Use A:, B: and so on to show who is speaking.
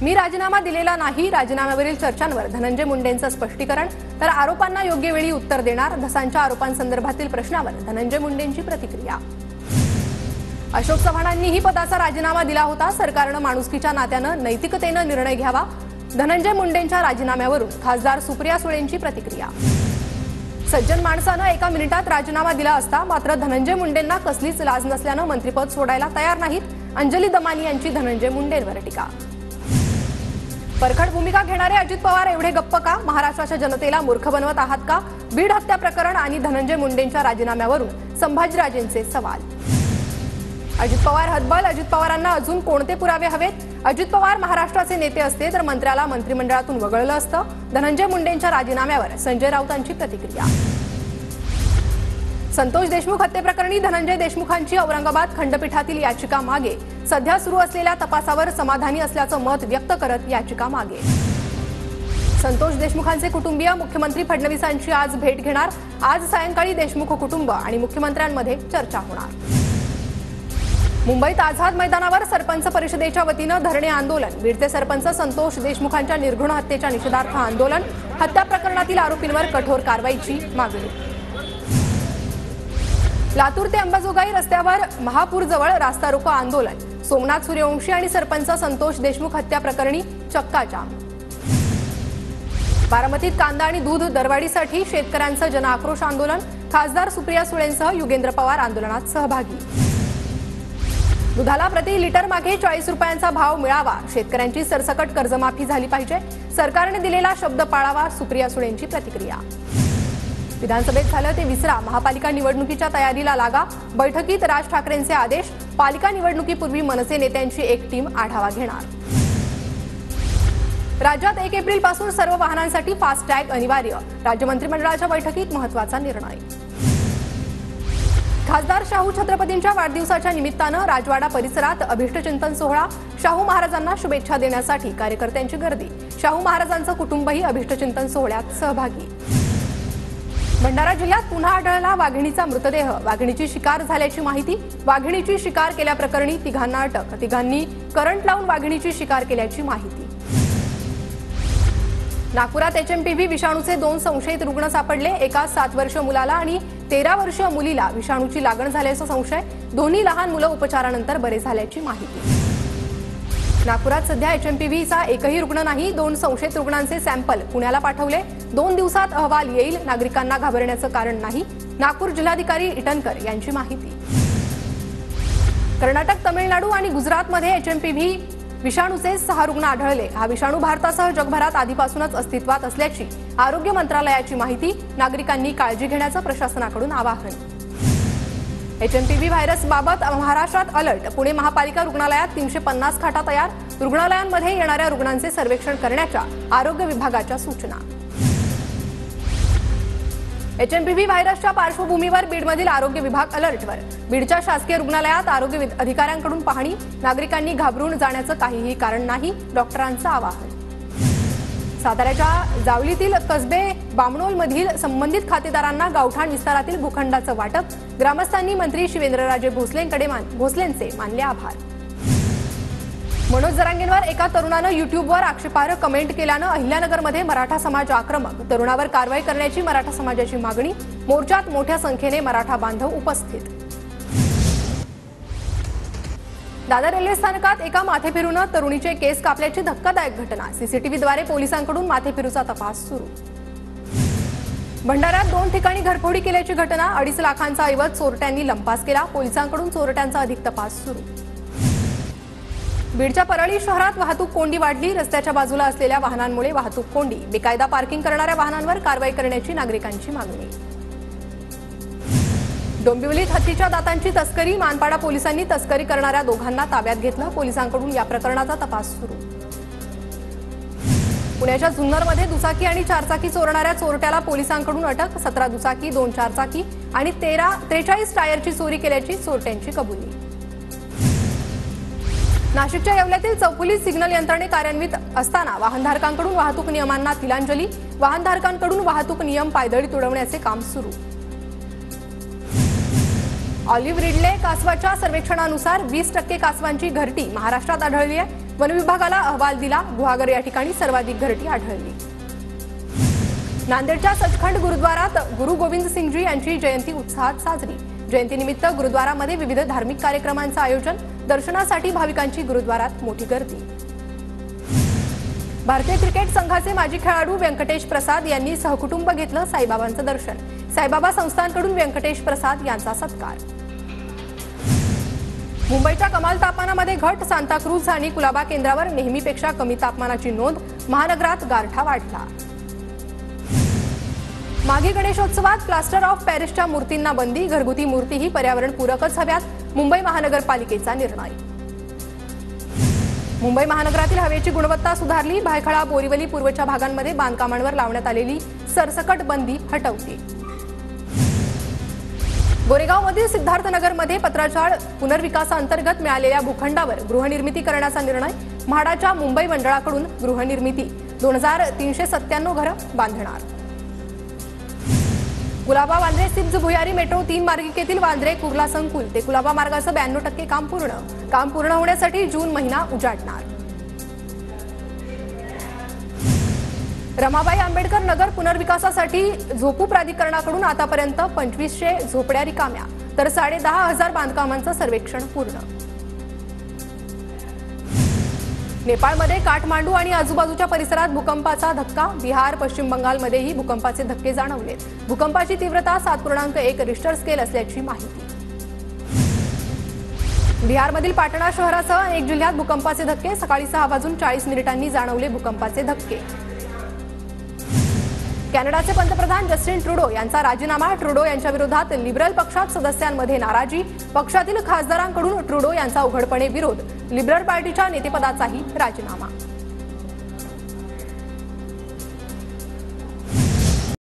A: मी राजीनामा दिलेला नाही, राजीनाम्यावरील चर्चांवर धनंजय मुंडेंचं स्पष्टीकरण, तर आरोपांना योग्य वेळी उत्तर देणार, धसांच्या आरोपांसंदर्भातील प्रश्नावर धनंजय मुंडेंची प्रतिक्रिया। अशोक चव्हाणांनीही पदाचा राजीनामा दिला होता, सरकारनं माणुसकीच्या नात्यानं नैतिकतेनं निर्णय घ्यावा, धनंजय मुंडेंच्या राजीनाम्यावरून खासदार सुप्रिया सुळेंची प्रतिक्रिया। सज्जन माणसानं एका मिनिटात राजीनामा दिला असता, मात्र धनंजय मुंडेंना कसलीच लाज नसल्यानं मंत्रिपद सोडायला तयार नाहीत, अंजली दमानी यांची धनंजय मुंडेंवर टीका। परखड भूमिका घेणारे अजित पवार एवढे गप्प का? महाराष्ट्राच्या जनतेला मूर्ख बनवत आहात का? बीड हत्या प्रकरण आणि धनंजय मुंडेंच्या राजीनाम्यावरून संभाजीराजेंचे सवाल। अजित पवार हतबल, अजित पवारांना अजून कोणते पुरावे हवेत? अजित पवार महाराष्ट्राचे नेते असते तर मंत्र्याला मंत्रिमंडळातून वगळलं असतं, धनंजय मुंडेंच्या राजीनाम्यावर संजय राऊतांची प्रतिक्रिया। संतोष देशमुख हत्येप्रकरणी धनंजय देशमुखांची औरंगाबाद खंडपीठातील याचिका मागे, सध्या सुरू असलेल्या तपासावर समाधानी असल्याचं मत व्यक्त करत याचिका मागे। संतोष देशमुखांचे कुटुंबीय मुख्यमंत्री फडणवीसांची आज भेट घेणार, आज सायंकाळी देशमुख कुटुंब आणि मुख्यमंत्र्यांमध्ये चर्चा होणार। मुंबईत आझाद मैदानावर सरपंच परिषदेच्या वतीनं धरणे आंदोलन, बीडचे सरपंच संतोष देशमुखांच्या निर्घृण हत्येच्या निषेधार्थ आंदोलन, हत्या प्रकरणातील आरोपींवर कठोर कारवाईची मागणी। लातूर ते अंबाजोगाई रस्त्यावर महापूरजवळ रास्ता रोको आंदोलन, सोमनाथ सूर्यवंशी आणि सरपंच संतोष देशमुख हत्या प्रकरणी चक्काजाम। बारामतीत कांदा आणि दूध दरवाढीसाठी शेतकऱ्यांचं जनआक्रोश आंदोलन, खासदार सुप्रिया सुळेंसह युगेंद्र पवार आंदोलनात सहभागी। दुधाला प्रति लिटर मागे 40 रुपयांचा भाव मिळावा, शेतकऱ्यांची सरसकट कर्जमाफी झाली पाहिजे, सरकारने दिलेला शब्द पाळावा, सुप्रिया सुळेंची प्रतिक्रिया। विधानसभेत झालं ते विसरा, महापालिका निवडणुकीच्या तयारीला लागा, बैठकीत राज ठाकरेंचे आदेश, पालिका निवडणुकीपूर्वी मनसे नेत्यांची एक टीम आढावा घेणार। राज्यात 1 एप्रिलपासून सर्व वाहनांसाठी फास्टॅग अनिवार्य, राज्य मंत्रिमंडळाच्या बैठकीत महत्त्वाचा निर्णय। खासदार शाहू छत्रपतींच्या वाढदिवसाच्या निमित्तानं राजवाडा परिसरात अभिष्टचिंतन सोहळा, शाहू महाराजांना शुभेच्छा देण्यासाठी कार्यकर्त्यांची गर्दी, शाहू महाराजांचं कुटुंबही अभिष्टचिंतन सोहळ्यात सहभागी। भंडारा जिल्ह्यात पुन्हा आढळला वाघिणीचा मृतदेह, वाघिणीची शिकार झाल्याची माहिती, वाघिणीची शिकार केल्याप्रकरणी तिघांना अटक, तिघांनी करंट लावून वाघिणीची शिकार केल्याची माहिती। नागपुरात HMPV विषाणूचे 2 संशयित रुग्ण सापडले, एका 7 वर्षीय मुलाला आणि 13 वर्षीय मुलीला विषाणूची लागण झाल्याचा संशय, दोन्ही लहान मुलं उपचारानंतर बरे झाल्याची माहिती। नागपुरात सध्या HMPVचा एकही रुग्ण नाही, 2 संशयित रुग्णांचे सॅम्पल पुण्याला पाठवले, 2 दिवसात अहवाल येईल, नागरिकांना घाबरण्याचं कारण नाही, नागपूर जिल्हाधिकारी इटनकर यांची माहिती। कर्नाटक, तमिळनाडू आणि गुजरातमध्ये HMPV विषाणूचे 6 रुग्ण आढळले, हा विषाणू भारतासह जगभरात आधीपासूनच अस्तित्वात असल्याची आरोग्य मंत्रालयाची माहिती, नागरिकांनी काळजी घेण्याचं प्रशासनाकडून आवाहन। HMPV व्हायरस बाबत महाराष्ट्रात अलर्ट, पुणे महापालिका रुग्णालयात 350 खाटा तयार, रुग्णालयांमध्ये येणाऱ्या रुग्णांचे सर्वेक्षण करण्याच्या आरोग्य विभागाच्या सूचना। HMPV व्हायरसच्या पार्श्वभूमीवर बीडमधील आरोग्य विभाग अलर्टवर, बीडच्या शासकीय रुग्णालयात आरोग्य अधिकाऱ्यांकडून पाहणी, नागरिकांनी घाबरून जाण्याचं काहीही कारण नाही, डॉक्टरांचं आवाहन। साताऱ्याच्या जावलीतील कसबे बामणोलमधील संबंधित खातेदारांना गावठाण विस्तारातील भूखंडाचं वाटप, ग्रामस्थांनी मंत्री शिवेंद्रराजे भोसलेंचे मानले आभार। मनोज जरांगेंवर एका तरुणानं युट्यूबवर आक्षेपार्ह कमेंट केल्यानं अहिल्यानगरमध्ये मराठा समाज आक्रमक, तरुणावर कारवाई करण्याची मराठा समाजाची मागणी, मोर्चात मोठ्या संख्येने मराठा बांधव उपस्थित। दादर रेल्वे स्थानकात एका माथेफिरूनं तरुणीचे केस कापल्याची धक्कादायक घटना, CCTVद्वारे पोलिसांकडून माथेफिरूचा तपास सुरू। भंडाऱ्यात 2 ठिकाणी घरफोडी केल्याची घटना, 2.5 लाखांचा ऐवज चोरट्यांनी लंपास केला, पोलिसांकडून चोरट्यांचा अधिक तपास सुरू। बीडच्या परळी शहरात वाहतूक कोंडी वाढली, रस्त्याच्या बाजूला असलेल्या वाहनांमुळे वाहतूक कोंडी, बेकायदा पार्किंग करणाऱ्या वाहनांवर कारवाई करण्याची नागरिकांची मागणी। डोंबिवलीत हत्तीच्या दातांची तस्करी, मानपाडा पोलिसांनी तस्करी करणाऱ्या दोघांना ताब्यात घेतलं, पोलिसांकडून या प्रकरणाचा तपास सुरू। पुण्याच्या जुन्नरमध्ये दुचाकी आणि 4 चाकी चोरणाऱ्या चोरट्याला पोलिसांकडून अटक, 17 दुचाकी, 2 4 चाकी आणि 43 टायरची चोरी केल्याची चोरट्यांची कबुली। नाशिकच्या येवल्यातील चौफुली सिग्नल यंत्रणे कार्यान्वित असताना वाहनधारकांकडून वाहतूक नियमांना तिलांजली, वाहनधारकांकडून वाहतूक नियम पायदळी तुडवण्याचे काम सुरू। ऑलिव्ह रिडले कासवाच्या सर्वेक्षणानुसार 20% कासवांची घरटी महाराष्ट्रात आढळली आहे, वन विभागाला अहवाल दिला. गुहागर या ठिकाणी सर्वाधिक घरटी आढळली. नांदेडच्या सचखंड गुरुद्वारात गुरु गोविंद सिंगजी यांची जयंती उत्साहात साजरी. जयंतीनिमित्त गुरुद्वारामध्ये विविध धार्मिक कार्यक्रमांचं आयोजन. दर्शनासाठी भाविकांची गुरुद्वारात मोठी गर्दी. भारतीय क्रिकेट संघाचे माजी खेळाडू व्यंकटेश प्रसाद यांनी सहकुटुंब घेतलं साईबाबांचं दर्शन. साईबाबा संस्थानकडून व्यंकटेश प्रसाद यांचा सत्कार. मुंबईच्या कमाल तापमानामध्ये घट. सांताक्रूझ आणि कुलाबा केंद्रावर नेहमीपेक्षा कमी तापमानाची नोंद. महानगरात गारठा वाढला. माघी गणेशोत्सवात प्लास्टर ऑफ पॅरिसच्या मूर्तींना बंदी. घरगुती मूर्तीही पर्यावरणपूरकच हव्यात. मुंबई महानगरपालिकेचा निर्णय. मुंबई महानगरातील हवेची गुणवत्ता सुधारली. भायखळा, बोरिवली पूर्वच्या भागांमध्ये बांधकामांवर लावण्यात आलेली सरसकट बंदी हटवली. गोरेगावमधील सिद्धार्थनगरमध्ये पत्राचाळ पुनर्विकासाअंतर्गत मिळालेल्या भूखंडावर गृहनिर्मिती करण्याचा निर्णय. म्हाडाच्या मुंबई मंडळाकडून गृहनिर्मिती 2397 घरं बांधणार. कुलाबा वांद्रे सिब्ज भुयारी मेट्रो 3 मार्गिकेतील वांद्रे कुर्ला संकुल ते कुलाबा मार्गाचं 92% काम पूर्ण. काम पूर्ण होण्यासाठी जून महिना उजाडणार. रमाबाई आंबेडकर नगर पुनर्विकासासाठी झोपू प्राधिकरणाकडून आतापर्यंत 2500 झोपड्या रिकाम्या तर 10,500 बांधकामांचं सर्वेक्षण पूर्ण. नेपाळमध्ये काठमांडू आणि आजूबाजूच्या परिसरात भूकंपाचा धक्का. बिहार, पश्चिम बंगालमध्येही भूकंपाचे धक्के जाणवलेत. भूकंपाची तीव्रता 7.1 रिश्टर स्केल असल्याची माहिती. बिहारमधील पाटणा शहरासह अनेक जिल्ह्यात भूकंपाचे धक्के. सकाळी 6:40 जाणवले भूकंपाचे धक्के. कॅनडाचे पंतप्रधान जस्टिन ट्रुडो यांचा राजीनामा. ट्रुडो यांच्या विरोधात लिबरल पक्षात सदस्यांमध्ये नाराजी. पक्षातील खासदारांकडून ट्रुडो यांचा उघडपणे विरोध. लिबरल पार्टीच्या नेतेपदाचाही राजीनामा.